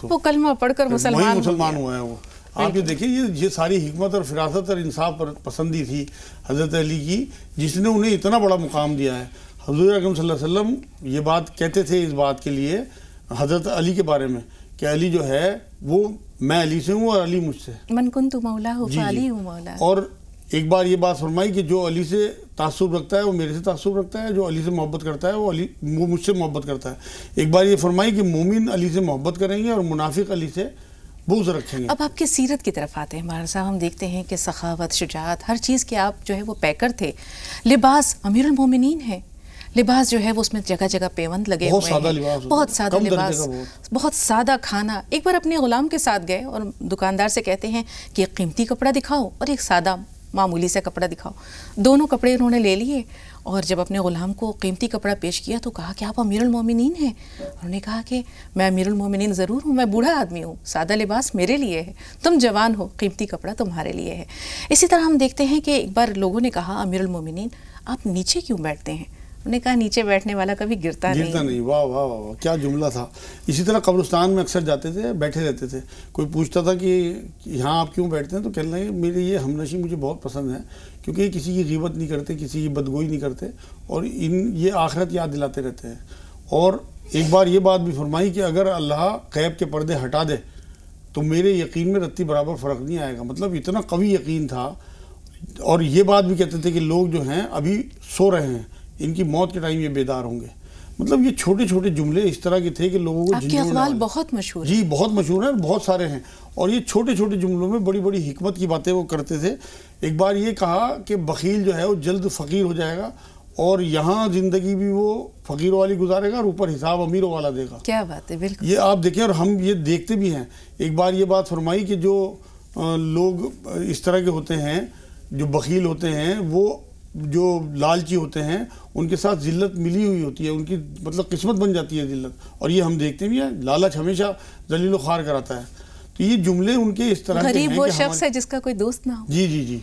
وہ کلمہ پڑھ کر مسلمان ہوا ہے. وہ آپ یہ دیکھیں یہ ساری حکمت اور فراست اور انصاف پسندی تھی حضرت علی کی, جس نے انہیں اتنا بڑا مقام دیا ہے. حضور اکرم صلی اللہ علیہ وسلم یہ بات کہتے تھے اس بات کے لیے حضرت علی کے بارے میں کہ علی جو ہے وہ میں علی سے ہوں اور علی مجھ سے, من کنت مولاہ فعلی ہوں مولا. اور ایک بار یہ بات فرمائی کہ جو علی سے تعصب رکھتا ہے وہ میرے سے تعصب رکھتا ہے, جو علی سے محبت کرتا ہے وہ مجھ سے محبت کرتا ہے. ایک بار یہ فرمائی کہ مومن علی سے محبت کریں گے اور منافق علی سے بغض رکھیں گے. اب آپ کی سیرت کی طرف آتے ہیں مولانا صاحب. ہم دیکھتے ہیں کہ سخاوت, شجاعت, ہر چیز کے آپ جو ہے وہ پیکر تھے. لباس امیر المومنین ہے, لباس جو ہے وہ اس میں جگہ جگہ پیوند لگے ہوئے ہیں, بہت سادہ لباس, بہت سادہ کھانا. ایک بار اپنے غلام کے ساتھ گئے اور دکاندار سے کہتے ہیں کہ ایک قیمتی کپڑا دکھاؤ اور ایک سادہ معمولی سے کپڑا دکھاؤ. دونوں کپڑے انہوں نے لے لیے اور جب اپنے غلام کو قیمتی کپڑا پیش کیا تو کہا کہ آپ امیر المومنین ہیں. انہوں نے کہا کہ میں امیر المومنین ضرور ہوں, میں بوڑھا آدمی ہوں, سادہ لباس میرے لیے ہے, تم جوان ہو, قیمتی کپڑا تمہارے لیے ہے. اسی طرح ہم دیکھتے ہیں کہ ایک بار لوگوں نے کہا امیر المومنین آپ نیچے کیوں بیٹھتے ہیں؟ انہوں نے کہا نیچے بیٹھنے والا کبھی گرتا نہیں. واہ واہ واہ, کیا جملہ تھا. اسی طرح قبرستان میں اکثر جاتے تھے, بیٹھے رہتے تھے. کوئی پوچھتا تھا کہ یہاں آپ کیوں بیٹھتے ہیں تو کہنے لگے میرے یہ ہمنشی مجھے بہت پسند ہے کیونکہ یہ کسی کی غیبت نہیں کرتے, کسی کی بدگوئی نہیں کرتے اور یہ آخرت یاد دلاتے رہتے ہیں. اور ایک بار یہ بات بھی فرمائی کہ اگر اللہ غیب کے پردے ہٹا دے تو میرے یقین میں رتی برابر فرق نہیں آئے گا. مطلب اتنا قوی یقین تھا. اور یہ بات بھی کہتے تھے کہ لوگ جو ہیں ابھی سو رہے ہیں, ان کی موت کے ٹائم یہ بیدار ہوں گے. مطلب یہ چھوٹے چھوٹے جملے اس طرح کے تھے کہ لوگوں کو آپ کے اقوال بہت مشہور جی بہت مشہور ہیں, بہت سارے ہیں. اور یہ چھوٹے چھوٹے جملوں میں بڑی بڑی حکمت کی باتیں وہ کرتے تھے. ایک بار یہ کہا کہ بخیل جو ہے وہ جلد فقیر ہو جائے گا اور یہاں زندگی بھی وہ فقیروں والی گزارے گا اور اوپر حساب امیروں والا دے گا. کیا بات ہے, بالکل. یہ آپ دیکھیں اور ہم یہ دیکھتے بھی ہیں. ایک بار یہ بات فرمائی کہ جو لوگ اس طرح کے ہوتے ہیں, جو بخیل ہوتے ہیں, وہ جو لالچی ہوتے ہیں, ان کے ساتھ ذلت ملی ہوئی ہوتی ہے, ان کی مطلب قسمت بن جاتی ہے ذلت. اور یہ ہم دیکھتے بھی ہیں, لالچ ہمیشہ ذلیل و خوار کراتا ہے. تو یہ جملے ان کے اس طرح کے ہیں. غریب وہ شخص ہے جس کا کوئی دوست نہ ہو. جی جی جی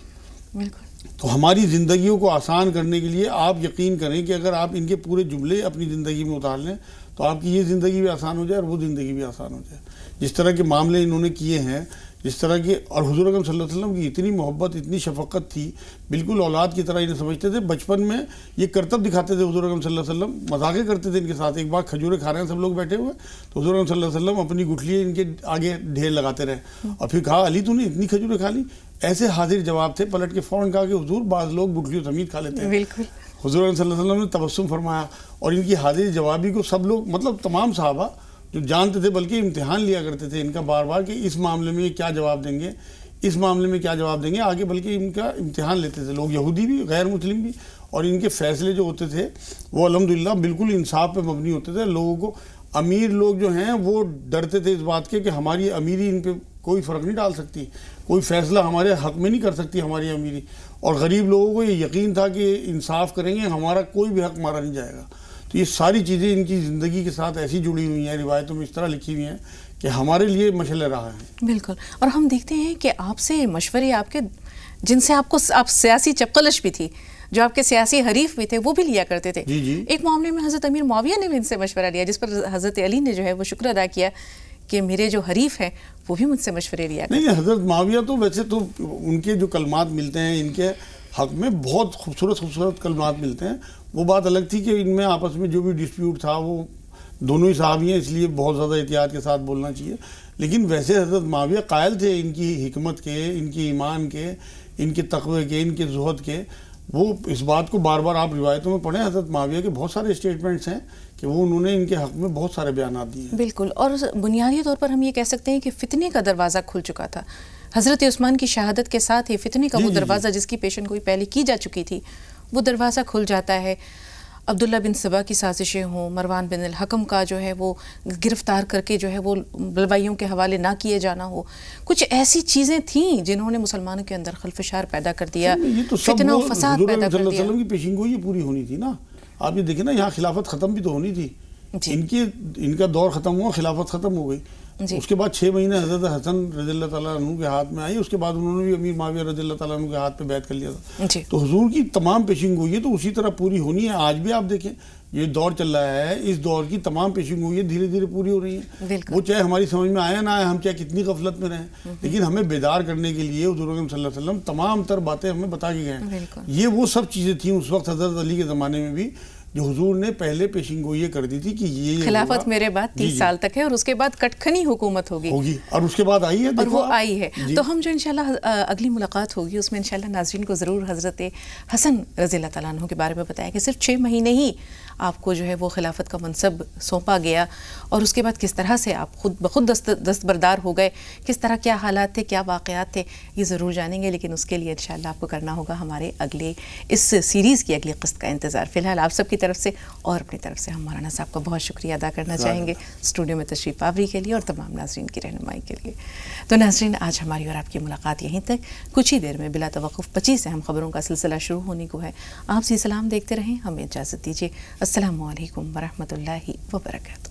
بالکل. تو ہماری زندگیوں کو آسان کرنے کے لیے آپ یقین کریں کہ اگر آپ ان کے پورے جملے اپنی زندگی میں اتار لیں تو آپ کی یہ زندگی بھی آسان ہو جائے اور وہ زندگی بھی آسان ہو جائے. جس طرح کے معاملے انہوں نے کیے ہیں, جس طرح کے, اور حضور اکرم صلی اللہ علیہ وسلم کی اتنی محبت, اتنی شفقت تھی, بالکل اولاد کی طرح انہیں سمجھتے تھے. بچپن میں یہ کرتب دکھاتے تھے حضور اکرم صلی اللہ علیہ وسلم, مذاقیں کرتے تھے ان کے ساتھ. ایک بار کھجوریں کھا رہے ہیں سب لوگ بیٹھے ہوئے, تو حضور اکرم صلی اللہ علیہ وسلم اپنی گٹھلی ان کے آگے ڈھیر لگاتے رہے اور پھر کہا علی تو نے اتنی کھجوریں کھا لی, ایسے حاضر جواب تھے، پلٹ کے فوراً کہا کہ حضور بعض لوگ گٹھلی و تمید کھا لیتے ہیں. بالکل. حضور صلی اللہ علیہ وسلم نے تبسم فرمایا، اور ان کی حاضر جوابی کو سب لوگ، مطلب تمام صحابہ جو جانتے تھے، بلکہ امتحان لیا کرتے تھے ان کا بار بار کہ اس معاملے میں کیا جواب دیں گے، اس معاملے میں کیا جواب دیں گے آگے، بلکہ ان کا امتحان لیتے تھے لوگ، یہودی بھی غیر مسلم بھی. اور ان کے فیصلے جو ہوتے تھے وہ الحمدللہ بالکل انصاف پہ مبنی ہوتے تھے. لوگوں کو، امیر لوگ جو ہیں وہ ڈرتے تھے اس بات کے کہ ہماری امیری ان پہ کوئی فرق نہیں ڈال سکتی، کوئی فیصلہ ہمارے حق میں نہیں کر سکتی ہماری امیری. اور غریب لوگوں کو یہ یقین تھا کہ انصاف کریں گے، ہمارا کوئی بھی حق مارا نہیں جائے گا. تو یہ ساری چیزیں ان کی زندگی کے ساتھ ایسی جڑی ہوئی ہیں، روایتوں میں اس طرح لکھی ہوئی ہیں کہ ہمارے لیے مشعل راہ ہیں. بالکل. اور ہم دیکھتے ہیں کہ آپ سے مشورے، آپ کے جن سے آپ سیاسی چپقلش بھی تھی، جو آپ کے سیاسی حریف بھی تھے، وہ بھی لیا کرتے تھے. جی. ایک معاملے میں حضرت امیر معاویہ نے بھی ان سے مشورہ لیا، جس پر حضرت علی نے جو ہے وہ شکر ادا کیا کہ میرے جو حریف ہیں وہ بھی مجھ سے مشورے لیا کرتے. نہیں، حضرت معاویہ تو ویسے تو ان کے جو کلمات ملتے ہیں ان کے حق میں بہت خوبصورت کلمات ملتے ہیں. وہ بات الگ تھی کہ ان میں آپس میں جو بھی ڈسپیوٹ تھا وہ دونوں ہی صحابی ہیں، اس لیے بہت زیادہ احتیاط کے ساتھ بولنا چاہیے. لیکن ویسے حضرت معاویہ قائل تھے ان کی حکمت کے، ان کی ایمان کے، ان کے تقوی کے، ان کے زہد کے. وہ اس بات کو بار بار آپ روایتوں میں پڑھیں، حضرت معاویہ کے بہت سارے اسٹیٹمنٹس ہیں کہ وہ انہوں نے ان کے حق میں بہت سارے بیانات دیے ہیں. بالکل. اور بنیادی طور پر ہم یہ کہہ سکتے ہیں کہ فتنے کا دروازہ کھل چکا تھا. حضرت عثمان کی شہادت کے ساتھ ہی فتنے کا وہ دروازہ جس کی پیشن گوئی پہلے کی جا چکی تھی، وہ دروازہ کھل جاتا ہے. عبداللہ بن سبا کی سازشیں ہوں، مروان بن الحکم کا جو ہے وہ گرفتار کر کے جو ہے وہ بلوائیوں کے حوالے نہ کیے جانا ہو، کچھ ایسی چیزیں تھیں جنہوں نے مسلمانوں کے اندر خلفشار پیدا کر دیا، فتنہ و فساد پیدا کر دیا. حضور صلی اللہ علیہ وسلم کی پیشین گوئی یہ پوری ہونی تھی نا. آپ یہ دیکھیں نا، یہاں خلافت ختم بھی تو ہونی تھی. ان کا دور ختم ہوا، خلافت ختم ہو گئی. اس کے بعد 6 مہینے حضرت حسن رضی اللہ تعالیٰ عنہ کے ہاتھ میں آئی، اس کے بعد انہوں نے بھی امیر معاویہ رضی اللہ تعالیٰ عنہ کے ہاتھ پہ بیعت کر لیا تھا. تو حضور کی تمام پیشین گوئی ہے تو اسی طرح پوری ہونی ہے. آج بھی آپ دیکھیں یہ دور چل رہا ہے، اس دور کی تمام پیشین گوئی دھیرے دھیرے پوری ہو رہی ہیں. وہ چاہے ہماری سمجھ میں آیا نہ آیا، ہم چاہے کتنی غفلت میں رہیں، لیکن ہمیں بیدار کرنے کے لیے حضور صلی اللہ علیہ وسلم تمام تر باتیں ہمیں بتا کے گئے. یہ وہ سب چیزیں تھیں اس وقت حضرت علی کے زمانے میں بھی جو حضور نے پہلے پیشین گوئی کر دی تھی کہ یہ خلافت میرے بعد 30 سال تک ہے اور اس کے بعد کٹکھنی حکومت ہوگی، اور اس کے بعد آئی ہے اور وہ آئی ہے. تو ہم جو انشاءاللہ اگلی ملاقات ہوگی اس میں انشاءاللہ ناظرین کو ضرور حضرت حسن رضی اللہ تعالیٰ عنہ کے بارے میں بتایا کہ صرف 6 مہینے ہی آپ کو جو ہے وہ خلافت کا منصب سونپا گیا، اور اس کے بعد کس طرح سے آپ خود بخود دستبردار ہو گئے، کس طرح کیا حالات تھے، کیا واقعات تھے، یہ ضرور جانیں گے. لیکن اس کے لیے انشاءاللہ آپ کو کرنا ہوگا ہمارے اگلے اس سیریز کی اگلی قسط کا انتظار. فی الحال آپ سب کی طرف سے اور اپنی طرف سے ہم مولانا صاحب کا بہت شکریہ ادا کرنا چاہیں گے اسٹوڈیو میں تشریف آوری کے لیے اور تمام ناظرین کی رہنمائی کے لیے. تو ناظرین، آج ہماری اور آپ کی ملاقات یہیں تک. کچھ ہی دیر میں بلا توقف 25 اہم خبروں کا سلسلہ شروع ہونے کو ہے. آپ سے سلام دیکھتے رہیں، ہمیں اجازت دیجیے. السلام علیکم ورحمۃ اللہ وبرکاتہ.